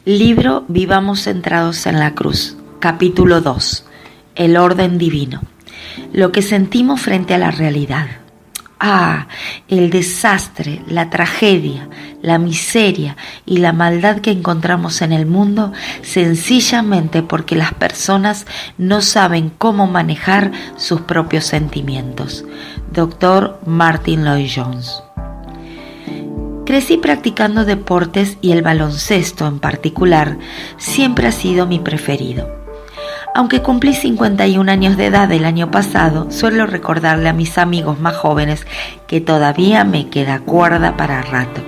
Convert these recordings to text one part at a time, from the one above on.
Libro Vivamos centrados en la cruz, capítulo 2, el orden divino, lo que sentimos frente a la realidad. El desastre, la tragedia, la miseria y la maldad que encontramos en el mundo sencillamente porque las personas no saben cómo manejar sus propios sentimientos. Dr. Martyn Lloyd-Jones. Crecí practicando deportes y el baloncesto en particular siempre ha sido mi preferido. Aunque cumplí 51 años de edad el año pasado, suelo recordarle a mis amigos más jóvenes que todavía me queda cuerda para rato.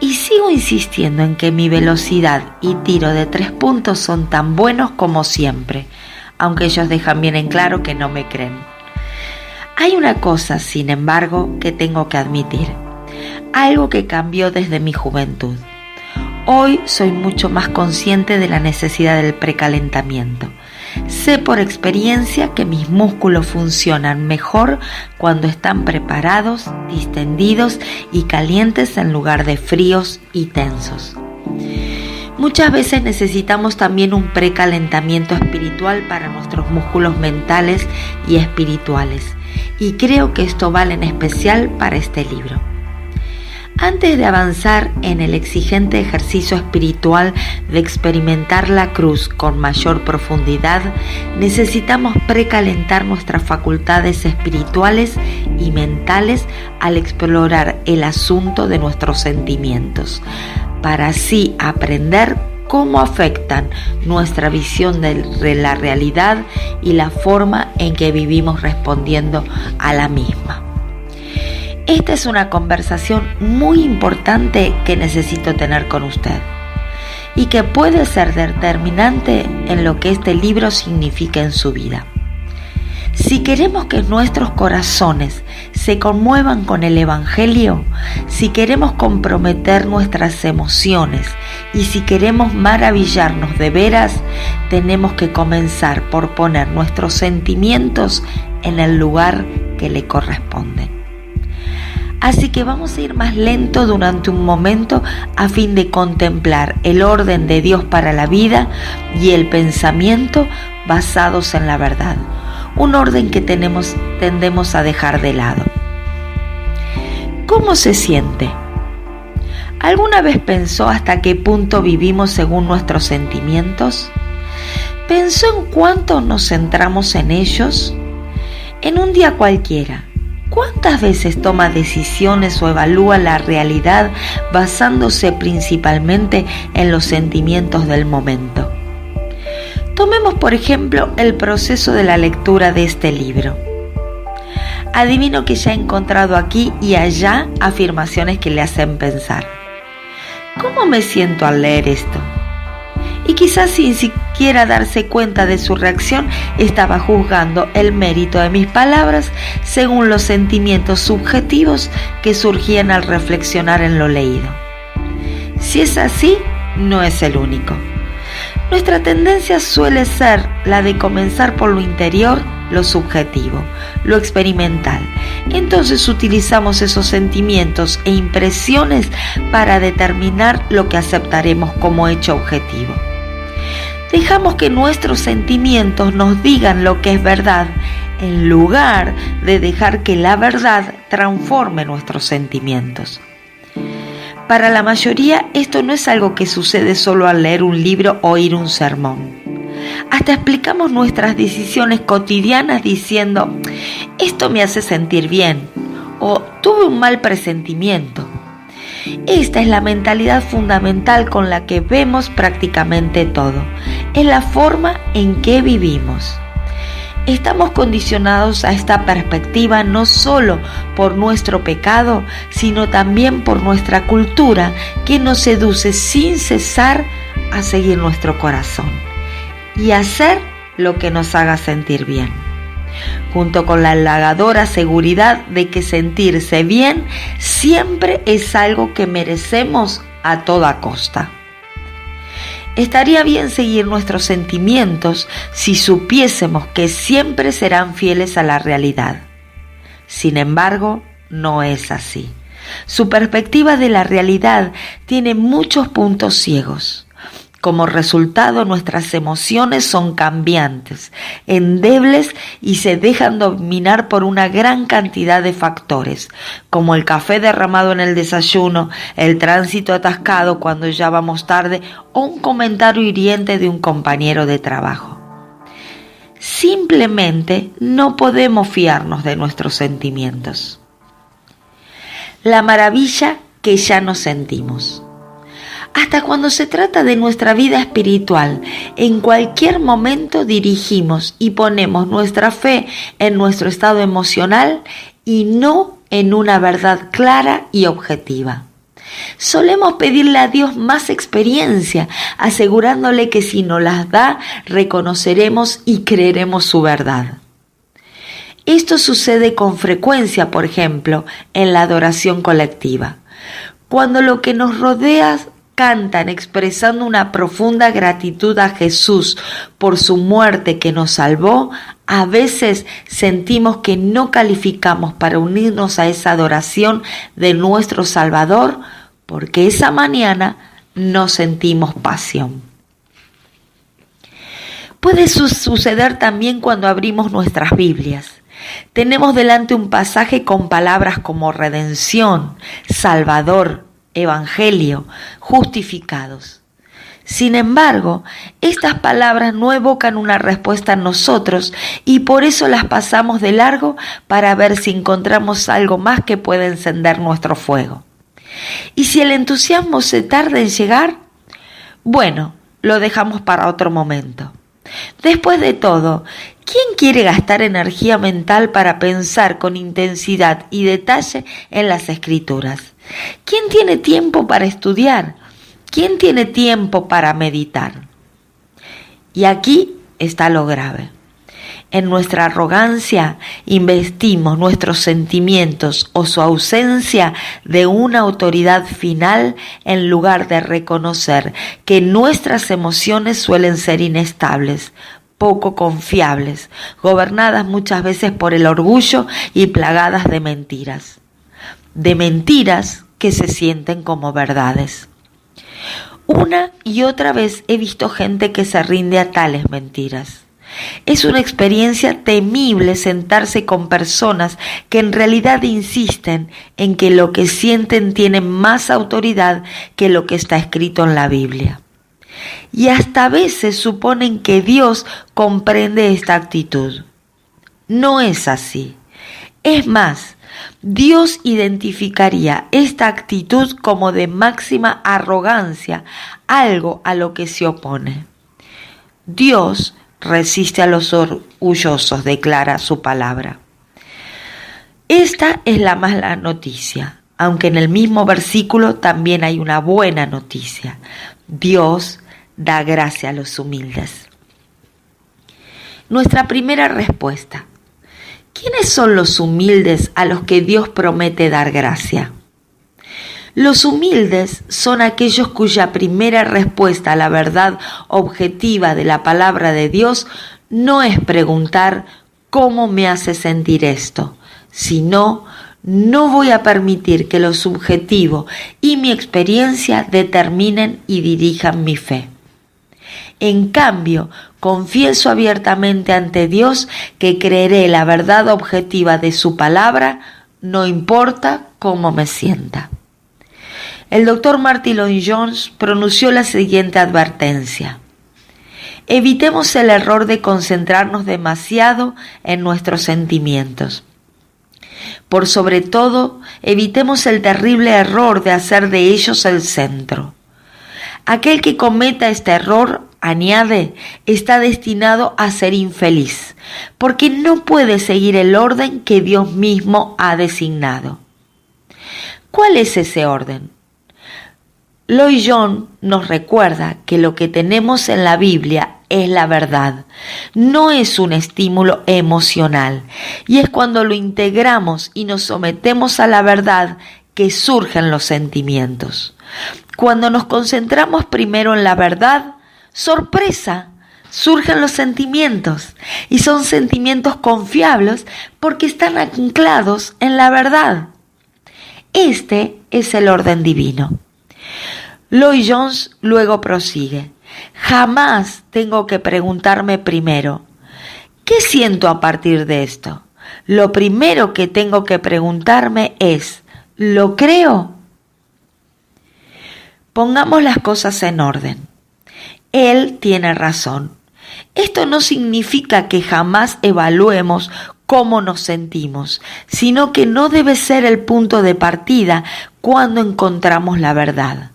Y sigo insistiendo en que mi velocidad y tiro de 3 puntos son tan buenos como siempre, aunque ellos dejan bien en claro que no me creen. Hay una cosa, sin embargo, que tengo que admitir. Algo que cambió desde mi juventud. Hoy soy mucho más consciente de la necesidad del precalentamiento. Sé por experiencia que mis músculos funcionan mejor cuando están preparados, distendidos y calientes en lugar de fríos y tensos. Muchas veces necesitamos también un precalentamiento espiritual para nuestros músculos mentales y espirituales, y creo que esto vale en especial para este libro. Antes de avanzar en el exigente ejercicio espiritual de experimentar la cruz con mayor profundidad, necesitamos precalentar nuestras facultades espirituales y mentales al explorar el asunto de nuestros sentimientos, para así aprender cómo afectan nuestra visión de la realidad y la forma en que vivimos respondiendo a la misma. Esta es una conversación muy importante que necesito tener con usted y que puede ser determinante en lo que este libro significa en su vida. Si queremos que nuestros corazones se conmuevan con el Evangelio, si queremos comprometer nuestras emociones y si queremos maravillarnos de veras, tenemos que comenzar por poner nuestros sentimientos en el lugar que le corresponde. Así que vamos a ir más lento durante un momento a fin de contemplar el orden de Dios para la vida y el pensamiento basados en la verdad, un orden que tendemos a dejar de lado. ¿Cómo se siente? ¿Alguna vez pensó hasta qué punto vivimos según nuestros sentimientos? ¿Pensó en cuánto nos centramos en ellos? En un día cualquiera, ¿cuántas veces toma decisiones o evalúa la realidad basándose principalmente en los sentimientos del momento? Tomemos, por ejemplo, el proceso de la lectura de este libro. Adivino que ya he encontrado aquí y allá afirmaciones que le hacen pensar. ¿Cómo me siento al leer esto? Y quizás sin siquiera darse cuenta de su reacción, estaba juzgando el mérito de mis palabras según los sentimientos subjetivos que surgían al reflexionar en lo leído. Si es así, no es el único. Nuestra tendencia suele ser la de comenzar por lo interior, lo subjetivo, lo experimental. Entonces utilizamos esos sentimientos e impresiones para determinar lo que aceptaremos como hecho objetivo. Dejamos que nuestros sentimientos nos digan lo que es verdad, en lugar de dejar que la verdad transforme nuestros sentimientos. Para la mayoría, esto no es algo que sucede solo al leer un libro o oír un sermón. Hasta explicamos nuestras decisiones cotidianas diciendo, esto me hace sentir bien, o tuve un mal presentimiento. Esta es la mentalidad fundamental con la que vemos prácticamente todo. Es la forma en que vivimos. Estamos condicionados a esta perspectiva no solo por nuestro pecado, sino también por nuestra cultura que nos seduce sin cesar a seguir nuestro corazón y hacer lo que nos haga sentir bien, junto con la halagadora seguridad de que sentirse bien siempre es algo que merecemos a toda costa. Estaría bien seguir nuestros sentimientos si supiésemos que siempre serán fieles a la realidad. Sin embargo, no es así. Su perspectiva de la realidad tiene muchos puntos ciegos. Como resultado, nuestras emociones son cambiantes, endebles y se dejan dominar por una gran cantidad de factores, como el café derramado en el desayuno, el tránsito atascado cuando ya vamos tarde o un comentario hiriente de un compañero de trabajo. Simplemente no podemos fiarnos de nuestros sentimientos. La maravilla que ya no sentimos. Hasta cuando se trata de nuestra vida espiritual, en cualquier momento dirigimos y ponemos nuestra fe en nuestro estado emocional y no en una verdad clara y objetiva. Solemos pedirle a Dios más experiencia, asegurándole que si nos las da, reconoceremos y creeremos su verdad. Esto sucede con frecuencia, por ejemplo, en la adoración colectiva, cuando lo que nos rodea cantan expresando una profunda gratitud a Jesús por su muerte que nos salvó, a veces sentimos que no calificamos para unirnos a esa adoración de nuestro Salvador porque esa mañana no sentimos pasión. Puede suceder también cuando abrimos nuestras Biblias. Tenemos delante un pasaje con palabras como redención, Salvador, Evangelio, justificados. Sin embargo, estas palabras no evocan una respuesta en nosotros y por eso las pasamos de largo para ver si encontramos algo más que pueda encender nuestro fuego. Y si el entusiasmo se tarda en llegar, bueno, lo dejamos para otro momento. Después de todo, ¿quién quiere gastar energía mental para pensar con intensidad y detalle en las Escrituras? ¿Quién tiene tiempo para estudiar? ¿Quién tiene tiempo para meditar? Y aquí está lo grave. En nuestra arrogancia investimos nuestros sentimientos o su ausencia de una autoridad final en lugar de reconocer que nuestras emociones suelen ser inestables, poco confiables, gobernadas muchas veces por el orgullo y plagadas de mentiras que se sienten como verdades. Una y otra vez he visto gente que se rinde a tales mentiras. Es una experiencia temible sentarse con personas que en realidad insisten en que lo que sienten tiene más autoridad que lo que está escrito en la Biblia. Y hasta a veces suponen que Dios comprende esta actitud. No es así. Es más, Dios identificaría esta actitud como de máxima arrogancia, algo a lo que se opone. Dios resiste a los orgullosos, declara su palabra. Esta es la mala noticia, aunque en el mismo versículo también hay una buena noticia. Dios da gracia a los humildes. Nuestra primera respuesta. ¿Quiénes son los humildes a los que Dios promete dar gracia? Los humildes son aquellos cuya primera respuesta a la verdad objetiva de la palabra de Dios no es preguntar ¿cómo me hace sentir esto?, sino no voy a permitir que lo subjetivo y mi experiencia determinen y dirijan mi fe. En cambio, confieso abiertamente ante Dios que creeré la verdad objetiva de su palabra, no importa cómo me sienta. El doctor Martyn Lloyd-Jones pronunció la siguiente advertencia. Evitemos el error de concentrarnos demasiado en nuestros sentimientos. Por sobre todo, evitemos el terrible error de hacer de ellos el centro. Aquel que cometa este error, añade, está destinado a ser infeliz, porque no puede seguir el orden que Dios mismo ha designado. ¿Cuál es ese orden? Lloyd-Jones nos recuerda que lo que tenemos en la Biblia es la verdad, no es un estímulo emocional, y es cuando lo integramos y nos sometemos a la verdad que surgen los sentimientos. Cuando nos concentramos primero en la verdad, ¡sorpresa!, surgen los sentimientos, y son sentimientos confiables porque están anclados en la verdad. Este es el orden divino. Lloyd-Jones luego prosigue. Jamás tengo que preguntarme primero, ¿qué siento a partir de esto? Lo primero que tengo que preguntarme es, ¿lo creo? Pongamos las cosas en orden. Él tiene razón. Esto no significa que jamás evaluemos cómo nos sentimos, sino que no debe ser el punto de partida cuando encontramos la verdad.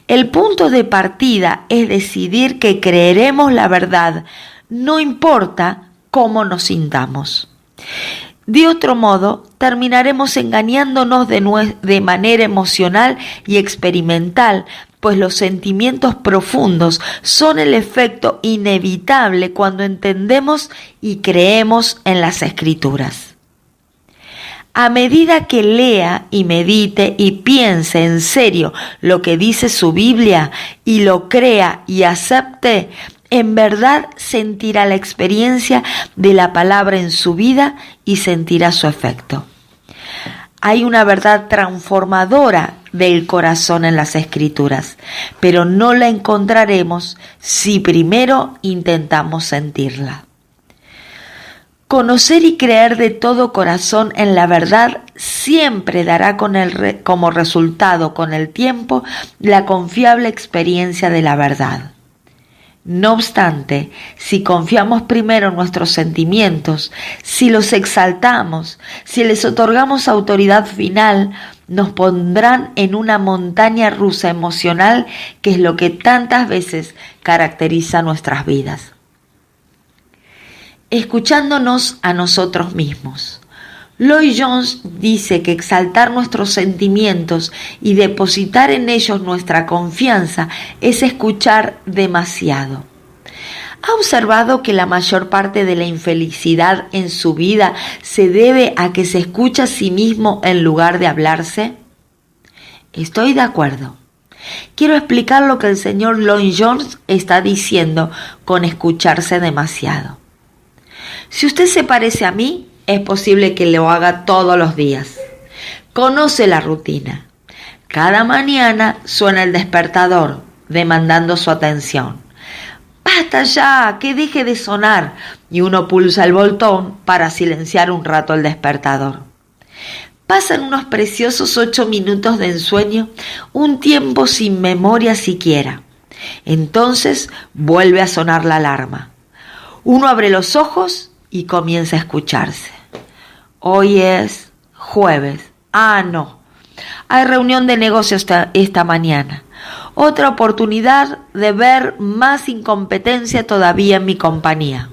El punto de partida es decidir que creeremos la verdad, no importa cómo nos sintamos. De otro modo, terminaremos engañándonos de manera emocional y experimental, pues los sentimientos profundos son el efecto inevitable cuando entendemos y creemos en las Escrituras. A medida que lea y medite y piense en serio lo que dice su Biblia y lo crea y acepte, en verdad sentirá la experiencia de la palabra en su vida y sentirá su efecto. Hay una verdad transformadora del corazón en las Escrituras, pero no la encontraremos si primero intentamos sentirla. Conocer y creer de todo corazón en la verdad siempre dará como resultado con el tiempo la confiable experiencia de la verdad. No obstante, si confiamos primero en nuestros sentimientos, si los exaltamos, si les otorgamos autoridad final, nos pondrán en una montaña rusa emocional que es lo que tantas veces caracteriza nuestras vidas. Escuchándonos a nosotros mismos. Lloyd Jones dice que exaltar nuestros sentimientos y depositar en ellos nuestra confianza es escuchar demasiado. ¿Ha observado que la mayor parte de la infelicidad en su vida se debe a que se escucha a sí mismo en lugar de hablarse? Estoy de acuerdo. Quiero explicar lo que el señor Lloyd Jones está diciendo con escucharse demasiado. Si usted se parece a mí, es posible que lo haga todos los días. Conoce la rutina. Cada mañana suena el despertador, demandando su atención. ¡Basta ya! ¡Que deje de sonar! Y uno pulsa el botón para silenciar un rato el despertador. Pasan unos preciosos 8 minutos de ensueño, un tiempo sin memoria siquiera. Entonces vuelve a sonar la alarma. Uno abre los ojos y comienza a escucharse. Hoy es jueves. No. Hay reunión de negocios esta mañana. Otra oportunidad de ver más incompetencia todavía en mi compañía.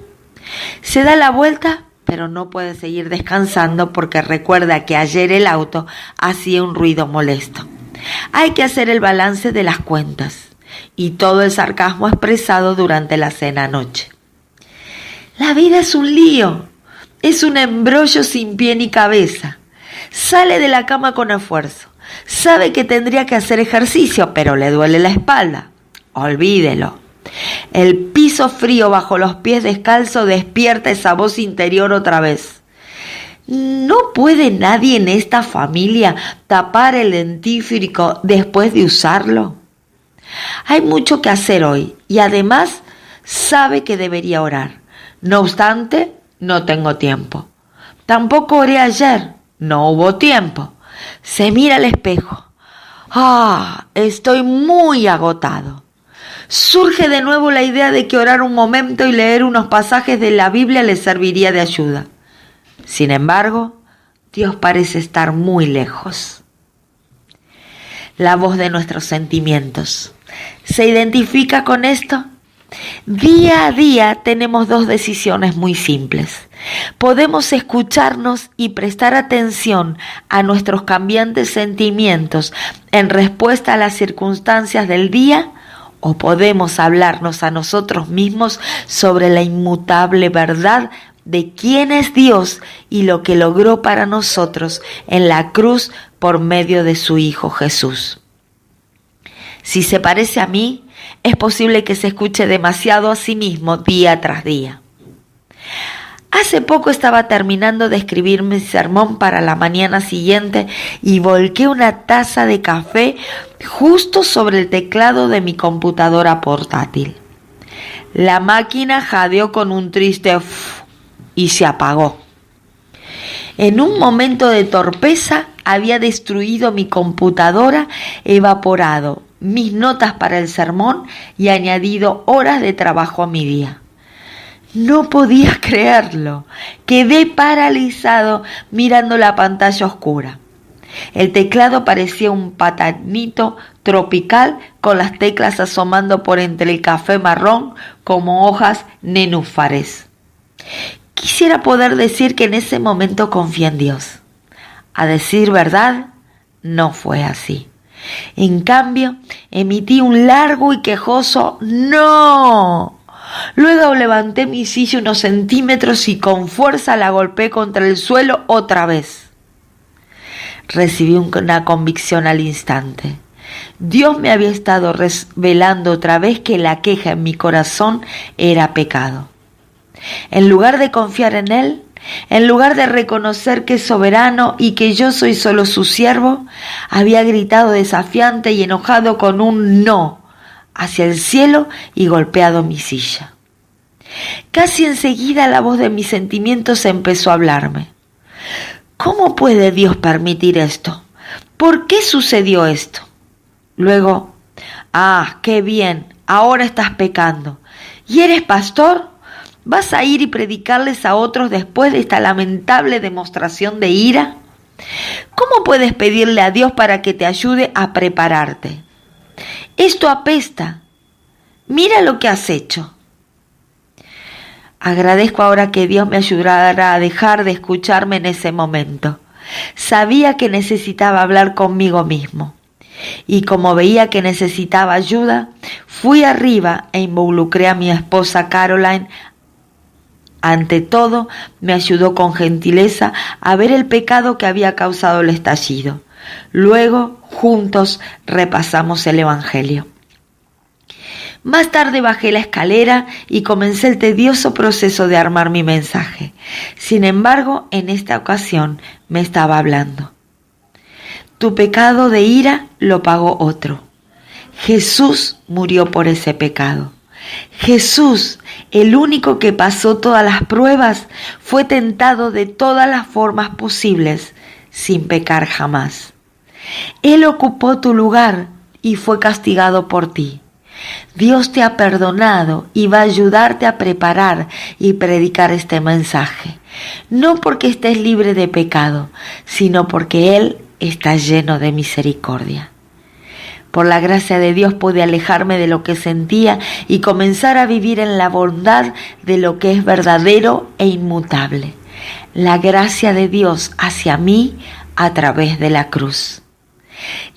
Se da la vuelta, pero no puede seguir descansando porque recuerda que ayer el auto hacía un ruido molesto. Hay que hacer el balance de las cuentas y todo el sarcasmo expresado durante la cena anoche. La vida es un lío, es un embrollo sin pie ni cabeza. Sale de la cama con esfuerzo. Sabe que tendría que hacer ejercicio, pero le duele la espalda. Olvídelo. El piso frío bajo los pies descalzos despierta esa voz interior otra vez. ¿No puede nadie en esta familia tapar el dentífrico después de usarlo? Hay mucho que hacer hoy y además sabe que debería orar. No obstante, no tengo tiempo. Tampoco oré ayer. No hubo tiempo. Se mira al espejo. Estoy muy agotado. Surge de nuevo la idea de que orar un momento y leer unos pasajes de la Biblia le serviría de ayuda. Sin embargo, Dios parece estar muy lejos. La voz de nuestros sentimientos. ¿Se identifica con esto? Día a día tenemos 2 decisiones muy simples. Podemos escucharnos y prestar atención a nuestros cambiantes sentimientos en respuesta a las circunstancias del día, o podemos hablarnos a nosotros mismos sobre la inmutable verdad de quién es Dios y lo que logró para nosotros en la cruz por medio de su Hijo Jesús. Si se parece a mí, es posible que se escuche demasiado a sí mismo día tras día. Hace poco estaba terminando de escribir mi sermón para la mañana siguiente y volqué una taza de café justo sobre el teclado de mi computadora portátil. La máquina jadeó con un triste "uf" y se apagó. En un momento de torpeza había destruido mi computadora, evaporado mis notas para el sermón y añadido horas de trabajo a mi día. No podía creerlo. Quedé paralizado mirando la pantalla oscura. El teclado parecía un platanito tropical con las teclas asomando por entre el café marrón como hojas nenúfares. Quisiera poder decir que en ese momento confié en Dios. A decir verdad, no fue así. En cambio, emití un largo y quejoso ¡no! Luego levanté mi silla unos centímetros y con fuerza la golpeé contra el suelo otra vez. Recibí una convicción al instante. Dios me había estado revelando otra vez que la queja en mi corazón era pecado. En lugar de confiar en Él, en lugar de reconocer que es soberano y que yo soy solo su siervo, había gritado desafiante y enojado con un no hacia el cielo y golpeado mi silla. Casi enseguida la voz de mis sentimientos empezó a hablarme. ¿Cómo puede Dios permitir esto? ¿Por qué sucedió esto? Luego, qué bien, ahora estás pecando. ¿Y eres pastor? ¿Vas a ir y predicarles a otros después de esta lamentable demostración de ira? ¿Cómo puedes pedirle a Dios para que te ayude a prepararte? Esto apesta. Mira lo que has hecho. Agradezco ahora que Dios me ayudara a dejar de escucharme en ese momento. Sabía que necesitaba hablar conmigo mismo. Y como veía que necesitaba ayuda, fui arriba e involucré a mi esposa Caroline. Ante todo, me ayudó con gentileza a ver el pecado que había causado el estallido. Luego, juntos, repasamos el Evangelio. Más tarde bajé la escalera y comencé el tedioso proceso de armar mi mensaje. Sin embargo, en esta ocasión me estaba hablando. Tu pecado de ira lo pagó otro. Jesús murió por ese pecado. Jesús, el único que pasó todas las pruebas, fue tentado de todas las formas posibles, sin pecar jamás. Él ocupó tu lugar y fue castigado por ti. Dios te ha perdonado y va a ayudarte a preparar y predicar este mensaje, no porque estés libre de pecado, sino porque Él está lleno de misericordia. Por la gracia de Dios pude alejarme de lo que sentía y comenzar a vivir en la bondad de lo que es verdadero e inmutable. La gracia de Dios hacia mí a través de la cruz.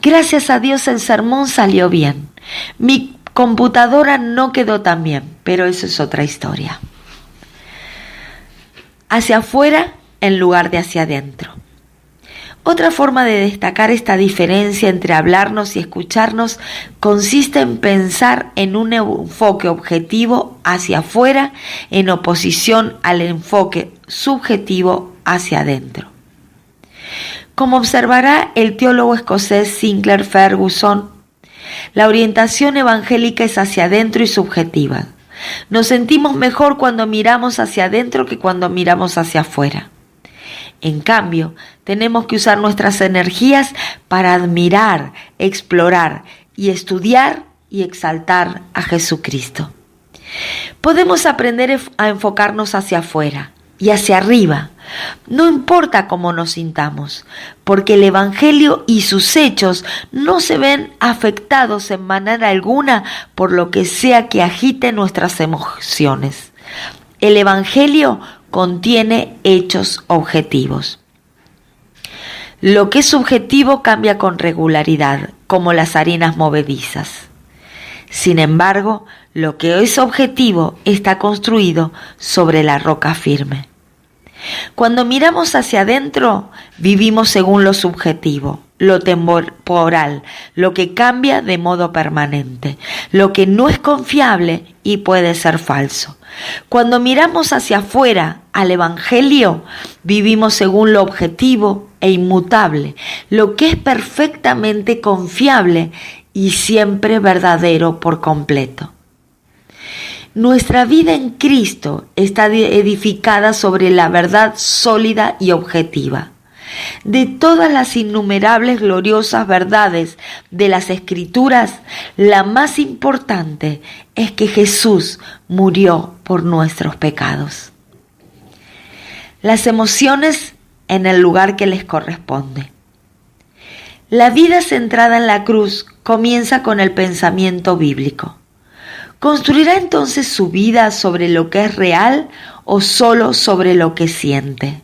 Gracias a Dios el sermón salió bien. Mi computadora no quedó tan bien, pero eso es otra historia. Hacia afuera en lugar de hacia adentro. Otra forma de destacar esta diferencia entre hablarnos y escucharnos consiste en pensar en un enfoque objetivo hacia afuera en oposición al enfoque subjetivo hacia adentro. Como observará el teólogo escocés Sinclair Ferguson, la orientación evangélica es hacia adentro y subjetiva. Nos sentimos mejor cuando miramos hacia adentro que cuando miramos hacia afuera. En cambio, tenemos que usar nuestras energías para admirar, explorar y estudiar y exaltar a Jesucristo. Podemos aprender a enfocarnos hacia afuera y hacia arriba, no importa cómo nos sintamos, porque el Evangelio y sus hechos no se ven afectados en manera alguna por lo que sea que agite nuestras emociones. El Evangelio contiene hechos objetivos. Lo que es subjetivo cambia con regularidad, como las arenas movedizas. Sin embargo, lo que es objetivo está construido sobre la roca firme. Cuando miramos hacia adentro, vivimos según lo subjetivo, lo temporal, lo que cambia de modo permanente, lo que no es confiable y puede ser falso, Cuando miramos hacia afuera al Evangelio, vivimos según lo objetivo e inmutable, lo que es perfectamente confiable y siempre verdadero por completo. Nuestra vida en Cristo está edificada sobre la verdad sólida y objetiva. De todas las innumerables gloriosas verdades de las Escrituras, la más importante es que Jesús murió por nuestros pecados. Las emociones en el lugar que les corresponde. La vida centrada en la cruz comienza con el pensamiento bíblico. ¿Construirá entonces su vida sobre lo que es real o solo sobre lo que siente?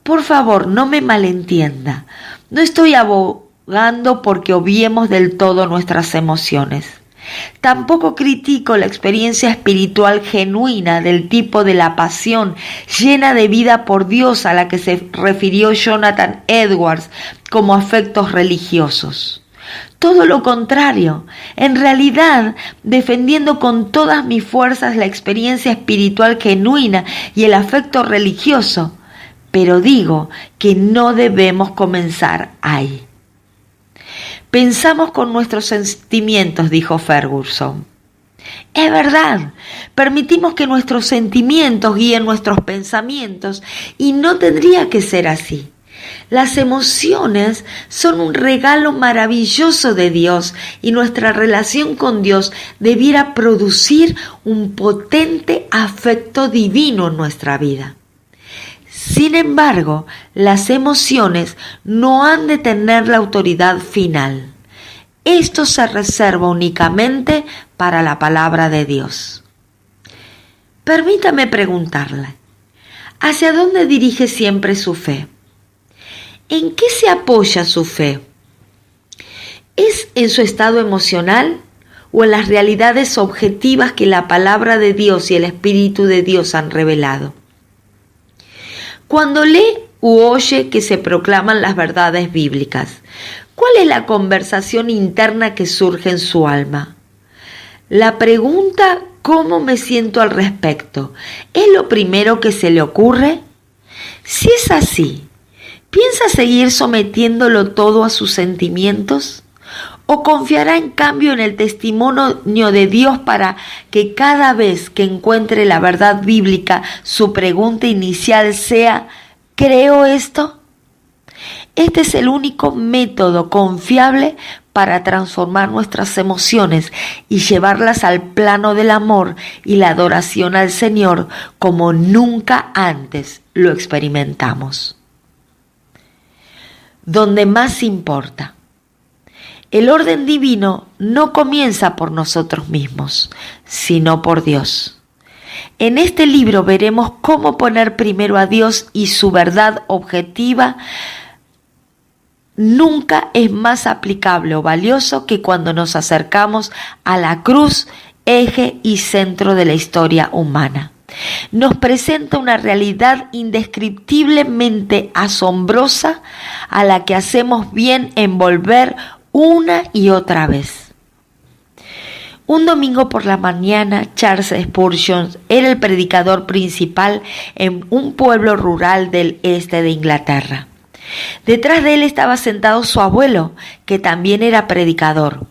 Por favor, no me malentienda. No estoy abogando porque obviemos del todo nuestras emociones. Tampoco critico la experiencia espiritual genuina del tipo de la pasión llena de vida por Dios a la que se refirió Jonathan Edwards como afectos religiosos. Todo lo contrario, en realidad, defendiendo con todas mis fuerzas la experiencia espiritual genuina y el afecto religioso, pero digo que no debemos comenzar ahí. Pensamos con nuestros sentimientos, dijo Ferguson. Es verdad, permitimos que nuestros sentimientos guíen nuestros pensamientos y no tendría que ser así. Las emociones son un regalo maravilloso de Dios y nuestra relación con Dios debiera producir un potente afecto divino en nuestra vida. Sin embargo, las emociones no han de tener la autoridad final. Esto se reserva únicamente para la palabra de Dios. Permítame preguntarle, ¿hacia dónde dirige siempre su fe? ¿En qué se apoya su fe? ¿Es en su estado emocional o en las realidades objetivas que la palabra de Dios y el Espíritu de Dios han revelado? Cuando lee u oye que se proclaman las verdades bíblicas, ¿cuál es la conversación interna que surge en su alma? La pregunta ¿cómo me siento al respecto? ¿Es lo primero que se le ocurre? Si es así, ¿piensa seguir sometiéndolo todo a sus sentimientos? ¿O confiará en cambio en el testimonio de Dios para que cada vez que encuentre la verdad bíblica, su pregunta inicial sea, ¿creo esto? Este es el único método confiable para transformar nuestras emociones y llevarlas al plano del amor y la adoración al Señor como nunca antes lo experimentamos. Donde más importa. El orden divino no comienza por nosotros mismos, sino por Dios. En este libro veremos cómo poner primero a Dios y su verdad objetiva nunca es más aplicable o valioso que cuando nos acercamos a la cruz, eje y centro de la historia humana. Nos presenta una realidad indescriptiblemente asombrosa a la que hacemos bien en volver una y otra vez. Un domingo por la mañana, Charles Spurgeon era el predicador principal en un pueblo rural del este de Inglaterra. Detrás de él estaba sentado su abuelo, que también era predicador.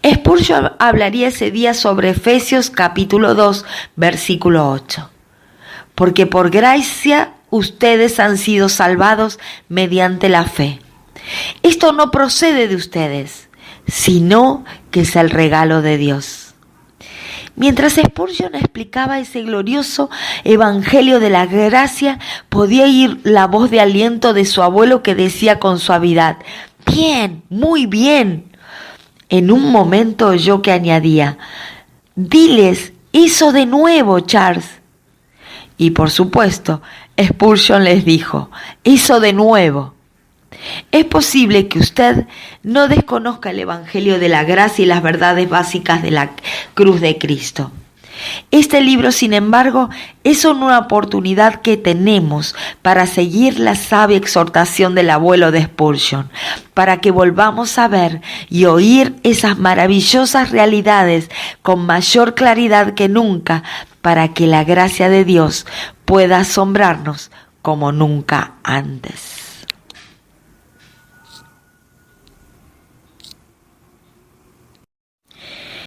Spurgeon hablaría ese día sobre Efesios capítulo 2, versículo 8. Porque por gracia ustedes han sido salvados mediante la fe. Esto no procede de ustedes, sino que es el regalo de Dios. Mientras Spurgeon explicaba ese glorioso evangelio de la gracia, podía oír la voz de aliento de su abuelo que decía con suavidad, «Bien, muy bien». En un momento oyó que añadía, «Diles, hizo de nuevo, Charles». Y por supuesto, Spurgeon les dijo, «Hizo de nuevo». Es posible que usted no desconozca el Evangelio de la gracia y las verdades básicas de la cruz de Cristo. Este libro, sin embargo, es una oportunidad que tenemos para seguir la sabia exhortación del abuelo de Spurgeon, para que volvamos a ver y oír esas maravillosas realidades con mayor claridad que nunca, para que la gracia de Dios pueda asombrarnos como nunca antes.